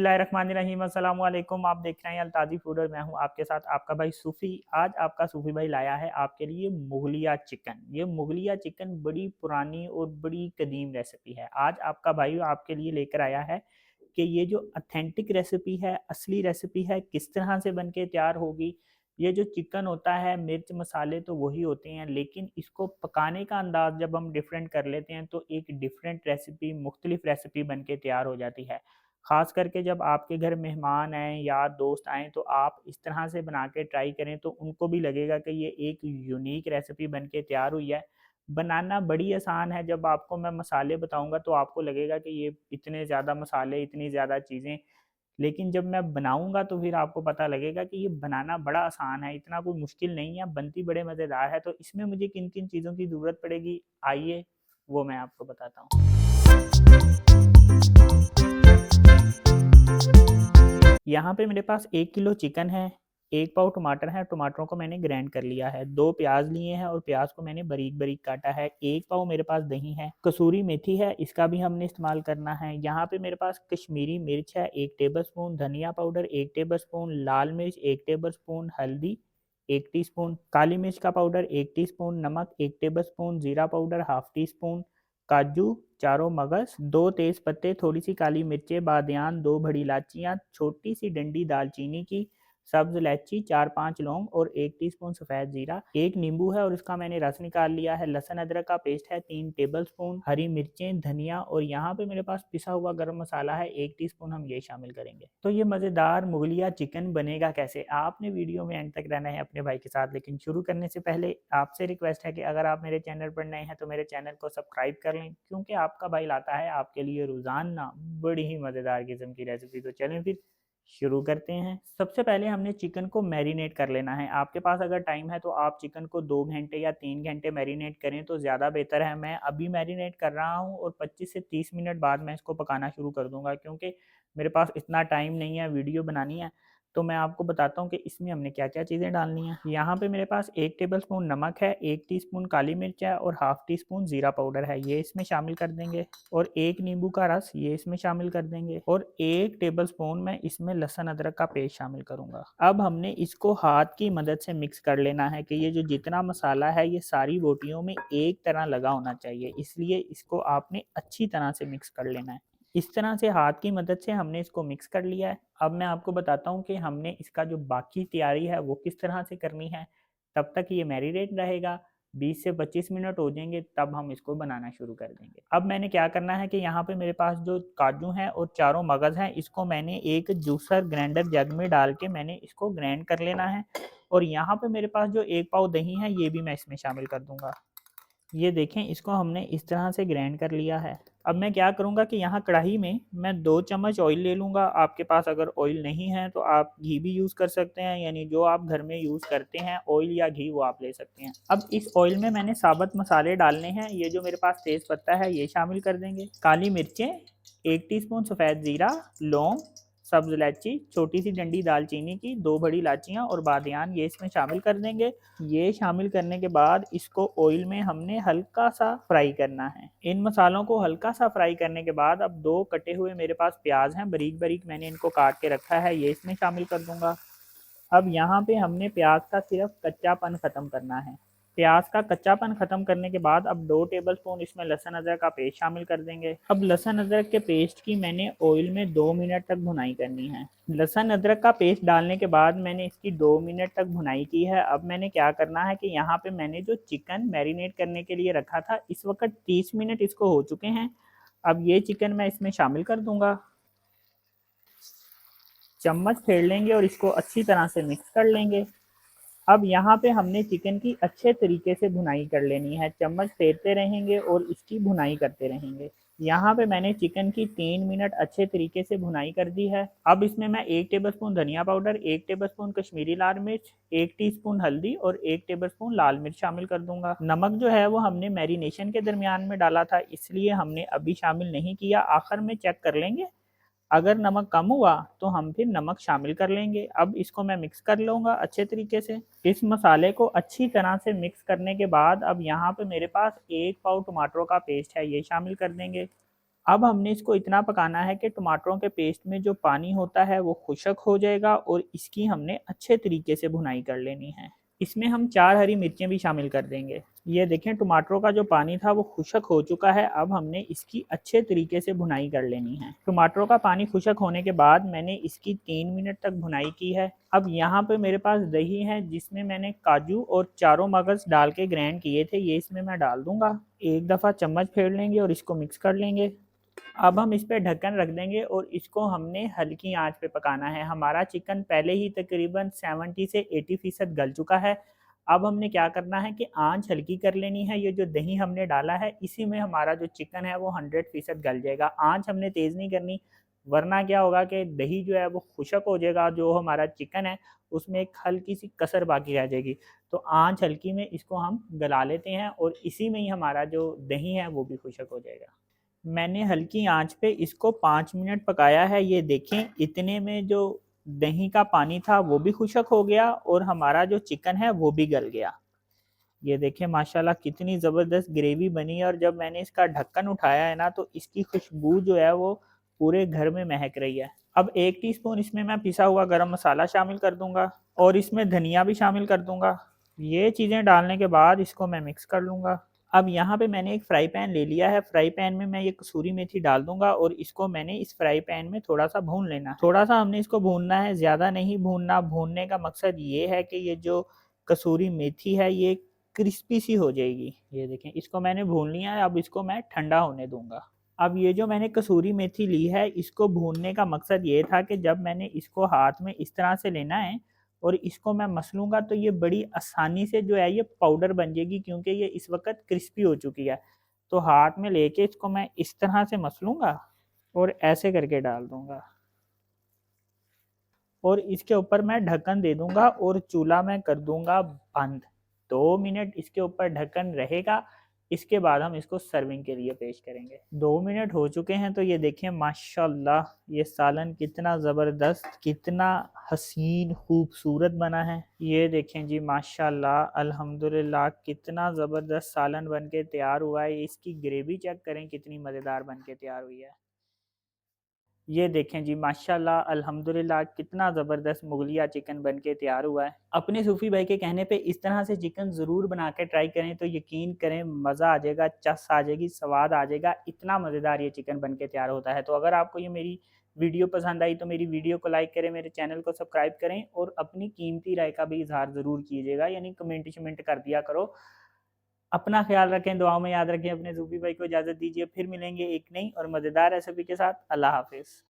बिस्मिल्लाहिर्रहमानिर्रहीम अस्सलाम वालेकुम। आप देख रहे हैं अल्ताज़ी फूड और मैं हूं आपके साथ आपका भाई सूफ़ी। आज आपका सूफ़ी भाई लाया है आपके लिए मुगलिया चिकन। ये मुगलिया चिकन बड़ी पुरानी और बड़ी कदीम रेसिपी है। आज आपका भाई आपके लिए लेकर आया है कि ये जो ऑथेंटिक रेसिपी है, असली रेसिपी है, किस तरह से बन के तैयार होगी। ये जो चिकन होता है, मिर्च मसाले तो वही होते हैं, लेकिन इसको पकाने का अंदाज़ जब हम डिफरेंट कर लेते हैं तो एक डिफरेंट रेसिपी, मुख्तलिफ रेसिपी बन के तैयार हो जाती है। ख़ास करके जब आपके घर मेहमान आएँ, यार दोस्त आएँ, तो आप इस तरह से बना के ट्राई करें तो उनको भी लगेगा कि ये एक यूनिक रेसिपी बन के तैयार हुई है। बनाना बड़ी आसान है, जब आपको मैं मसाले बताऊँगा तो आपको लगेगा कि ये इतने ज़्यादा मसाले, इतनी ज़्यादा चीज़ें, लेकिन जब मैं बनाऊँगा तो फिर आपको पता लगेगा कि ये बनाना बड़ा आसान है, इतना कोई मुश्किल नहीं है, बनती बड़े मज़ेदार है। तो इसमें मुझे किन-किन चीज़ों की ज़रूरत पड़ेगी, आइए वो मैं आपको बताता हूँ। यहाँ पे मेरे पास 1 किलो चिकन है, 1 पाव टमाटर है, टमाटरों को मैंने ग्राइंड कर लिया है, 2 प्याज़ लिए हैं और प्याज़ को मैंने बारीक-बारीक काटा है, 1 पाव मेरे पास दही है, कसूरी मेथी है, इसका भी हमने इस्तेमाल करना है। यहाँ पे मेरे पास कश्मीरी मिर्च है 1 टेबलस्पून, धनिया पाउडर 1 टेबलस्पून, लाल मिर्च 1 टेबलस्पून, हल्दी 1 टीस्पून, काली मिर्च का पाउडर 1 टीस्पून, नमक 1 टेबलस्पून, जीरा पाउडर हाफ टीस्पून, काजू, चारों मगज, 2 तेज पत्ते, थोड़ी-सी काली मिर्चें, बादियान, 2 बड़ी इलायचियाँ, छोटी-सी डंडी दालचीनी की, सब्ज़ इलायची, 4-5 लौंग और 1 टीस्पून सफ़ेद जीरा, 1 नींबू है और इसका मैंने रस निकाल लिया है, लहसुन अदरक का पेस्ट है 3 टेबलस्पून, हरी मिर्चें, धनिया और यहाँ पे मेरे पास पिसा हुआ गरम मसाला है 1 टीस्पून, हम ये शामिल करेंगे। तो ये मज़ेदार मुगलिया चिकन बनेगा कैसे? आपने वीडियो में एंड तक रहना है अपने भाई के साथ, लेकिन शुरू करने से पहले आपसे रिक्वेस्ट है कि अगर आप मेरे चैनल पर नए हैं तो मेरे चैनल को सब्सक्राइब कर लें, क्योंकि आपका भाई लाता है आपके लिए रोज़ाना बड़ी ही मज़ेदार किस्म की रेसिपी। तो चलें फिर शुरू करते हैं। सबसे पहले हमने चिकन को मैरिनेट कर लेना है। आपके पास अगर टाइम है तो आप चिकन को 2 घंटे या 3 घंटे मैरिनेट करें तो ज़्यादा बेहतर है। मैं अभी मैरिनेट कर रहा हूँ और 25 से 30 मिनट बाद मैं इसको पकाना शुरू कर दूँगा, क्योंकि मेरे पास इतना टाइम नहीं है, वीडियो बनानी है। तो मैं आपको बताता हूँ कि इसमें हमने क्या-क्या चीज़ें डालनी हैं। यहाँ पे मेरे पास 1 टेबलस्पून नमक है, 1 टीस्पून काली मिर्च है और हाफ टीस्पून ज़ीरा पाउडर है, ये इसमें शामिल कर देंगे और 1 नींबू का रस ये इसमें शामिल कर देंगे और 1 टेबलस्पून मैं इसमें लहसुन अदरक का पेस्ट शामिल करूँगा। अब हमने इसको हाथ की मदद से मिक्स कर लेना है कि ये जो जितना मसाला है ये सारी बोटियों में एक तरह लगा होना चाहिए, इसलिए इसको आपने अच्छी तरह से मिक्स कर लेना है। इस तरह से हाथ की मदद से हमने इसको मिक्स कर लिया है। अब मैं आपको बताता हूँ कि हमने इसका जो बाकी तैयारी है वो किस तरह से करनी है। तब तक ये मैरिनेट रहेगा, 20 से 25 मिनट हो जाएँगे तब हम इसको बनाना शुरू कर देंगे। अब मैंने क्या करना है कि यहाँ पे मेरे पास जो काजू हैं और चारों मगज़ हैं, इसको मैंने एक जूसर ग्राइंडर जग में डाल के मैंने इसको ग्राइंड कर लेना है और यहाँ पे मेरे पास जो 1 पाव दही है ये भी मैं इसमें शामिल कर दूँगा। ये देखें, इसको हमने इस तरह से ग्राइंड कर लिया है। अब मैं क्या करूँगा कि यहाँ कढ़ाई में मैं 2 चम्मच ऑयल ले लूँगा। आपके पास अगर ऑयल नहीं है तो आप घी भी यूज़ कर सकते हैं, यानी जो आप घर में यूज़ करते हैं ऑयल या घी वो आप ले सकते हैं। अब इस ऑयल में मैंने साबुत मसाले डालने हैं। ये जो मेरे पास तेज़ पत्ता है ये शामिल कर देंगे, काली मिर्चें, 1 टीस्पून सफ़ेद ज़ीरा, लौंग, सब्ज़ इलायची, छोटी-सी डंडी दालचीनी की, 2 बड़ी इलायचियाँ और बादियान ये इसमें शामिल कर देंगे। ये शामिल करने के बाद इसको ऑयल में हमने हल्का-सा फ्राई करना है। इन मसालों को हल्का-सा फ्राई करने के बाद अब 2 कटे हुए मेरे पास प्याज़ हैं, बारीक-बारीक मैंने इनको काट के रखा है, ये इसमें शामिल कर दूँगा। अब यहाँ पे हमने प्याज़ का सिर्फ़ कच्चापन ख़त्म करना है। प्याज़ का कच्चापन ख़त्म करने के बाद अब 2 टेबलस्पून इसमें लहसुन अदरक का पेस्ट शामिल कर देंगे। अब लहसुन अदरक के पेस्ट की मैंने ऑयल में 2 मिनट तक भुनाई करनी है। लहसुन अदरक का पेस्ट डालने के बाद मैंने इसकी 2 मिनट तक भुनाई की है। अब मैंने क्या करना है कि यहाँ पे मैंने जो चिकन मैरिनेट करने के लिए रखा था, इस वक़्त 30 मिनट इसको हो चुके हैं। अब ये चिकन मैं इसमें शामिल कर दूँगा। चम्मच फेर लेंगे और इसको अच्छी तरह से मिक्स कर लेंगे। अब यहाँ पे हमने चिकन की अच्छे तरीके से भुनाई कर लेनी है, चम्मच फेरते रहेंगे और इसकी भुनाई करते रहेंगे। यहाँ पे मैंने चिकन की 3 मिनट अच्छे तरीके से भुनाई कर दी है। अब इसमें मैं 1 टेबलस्पून धनिया पाउडर, 1 टेबलस्पून कश्मीरी लाल मिर्च, 1 टीस्पून हल्दी और 1 टेबलस्पून लाल मिर्च शामिल कर दूंगा। नमक जो है वो हमने मैरिनेशन के दरमियान में डाला था, इसलिए हमने अभी शामिल नहीं किया, आखिर में चेक कर लेंगे। अगर नमक कम हुआ तो हम फिर नमक शामिल कर लेंगे। अब इसको मैं मिक्स कर लूँगा अच्छे तरीके से। इस मसाले को अच्छी तरह से मिक्स करने के बाद अब यहाँ पे मेरे पास 1 पाव टमाटरों का पेस्ट है, ये शामिल कर देंगे। अब हमने इसको इतना पकाना है कि टमाटरों के पेस्ट में जो पानी होता है वो खुश्क हो जाएगा और इसकी हमने अच्छे तरीके से भुनाई कर लेनी है। इसमें हम 4 हरी मिर्चें भी शामिल कर देंगे। ये देखें टमाटरों का जो पानी था वो खुश्क हो चुका है। अब हमने इसकी अच्छे तरीके से भुनाई कर लेनी है। टमाटरों का पानी खुश्क होने के बाद मैंने इसकी 3 मिनट तक भुनाई की है। अब यहाँ पे मेरे पास दही है जिसमें मैंने काजू और चारों मगज डाल के ग्राइंड किए थे, ये इसमें मैं डाल दूंगा। एक दफ़ा चम्मच फेर लेंगे और इसको मिक्स कर लेंगे। अब हम इस पे ढक्कन रख देंगे और इसको हमने हल्की आंच पे पकाना है। हमारा चिकन पहले ही तकरीबन 70 से 80% गल चुका है। अब हमने क्या करना है कि आंच हल्की कर लेनी है। ये जो दही हमने डाला है इसी में हमारा जो चिकन है वो 100% गल जाएगा। आंच हमने तेज़ नहीं करनी, वरना क्या होगा कि दही जो है वो खुश्क हो जाएगा, जो हमारा चिकन है उसमें एक हल्की सी कसर बाकी रह जाएगी। तो आंच हल्की में इसको हम गला लेते हैं और इसी में ही हमारा जो दही है वो भी खुश्क हो जाएगा। मैंने हल्की आंच पे इसको 5 मिनट पकाया है। ये देखें इतने में जो दही का पानी था वो भी खुश्क हो गया और हमारा जो चिकन है वो भी गल गया। ये देखें माशाल्लाह कितनी ज़बरदस्त ग्रेवी बनी है और जब मैंने इसका ढक्कन उठाया है ना तो इसकी खुशबू जो है वो पूरे घर में महक रही है। अब 1 टीस्पून इसमें मैं पिसा हुआ गरम मसाला शामिल कर दूंगा और इसमें धनिया भी शामिल कर दूंगा। ये चीज़ें डालने के बाद इसको मैं मिक्स कर लूँगा। अब यहाँ पे मैंने एक फ्राई पैन ले लिया है। फ्राई पैन में मैं ये कसूरी मेथी डाल दूंगा और इसको मैंने इस फ्राई पैन में थोड़ा सा भून लेना है। थोड़ा सा हमने इसको भूनना है, ज़्यादा नहीं भूनना। भूनने का मकसद ये है कि ये जो कसूरी मेथी है ये क्रिस्पी सी हो जाएगी। ये देखें इसको मैंने भून लिया है। अब इसको मैं ठंडा होने दूंगा। अब ये जो मैंने कसूरी मेथी ली है इसको भूनने का मकसद ये था कि जब मैंने इसको हाथ में इस तरह से लेना है और इसको मैं मसलूँगा तो ये बड़ी आसानी से जो है ये पाउडर बन जाएगी, क्योंकि ये इस वक़्त क्रिस्पी हो चुकी है। तो हाथ में लेके इसको मैं इस तरह से मसलूँगा और ऐसे करके डाल दूँगा और इसके ऊपर मैं ढक्कन दे दूँगा और चूल्हा मैं कर दूँगा बंद। 2 मिनट इसके ऊपर ढक्कन रहेगा, इसके बाद हम इसको सर्विंग के लिए पेश करेंगे। 2 मिनट हो चुके हैं तो ये देखें माशाल्लाह ये सालन कितना ज़बरदस्त, कितना हसीन खूबसूरत बना है। ये देखें जी माशाल्लाह अल्हम्दुलिल्लाह कितना ज़बरदस्त सालन बन के तैयार हुआ है। इसकी ग्रेवी चेक करें कितनी मज़ेदार बन के तैयार हुई है। ये देखें जी माशाल्लाह अल्हम्दुलिल्लाह कितना ज़बरदस्त मुगलिया चिकन बन के तैयार हुआ है। अपने सूफ़ी भाई के कहने पे इस तरह से चिकन ज़रूर बना के ट्राई करें तो यकीन करें मज़ा आ जाएगा, चस आ जाएगी, स्वाद आ जाएगा। इतना मज़ेदार ये चिकन बन के तैयार होता है। तो अगर आपको ये मेरी वीडियो पसंद आई तो मेरी वीडियो को लाइक करें, मेरे चैनल को सब्सक्राइब करें और अपनी कीमती राय का भी इज़हार ज़रूर कीजिएगा, यानी कमेंट-शमेंट कर दिया करो। अपना ख़्याल रखें, दुआओं में याद रखें। अपने सूफ़ी भाई को इजाज़त दीजिए। फिर मिलेंगे एक नई और मज़ेदार रेसिपी के साथ। अल्लाह हाफ़िज़।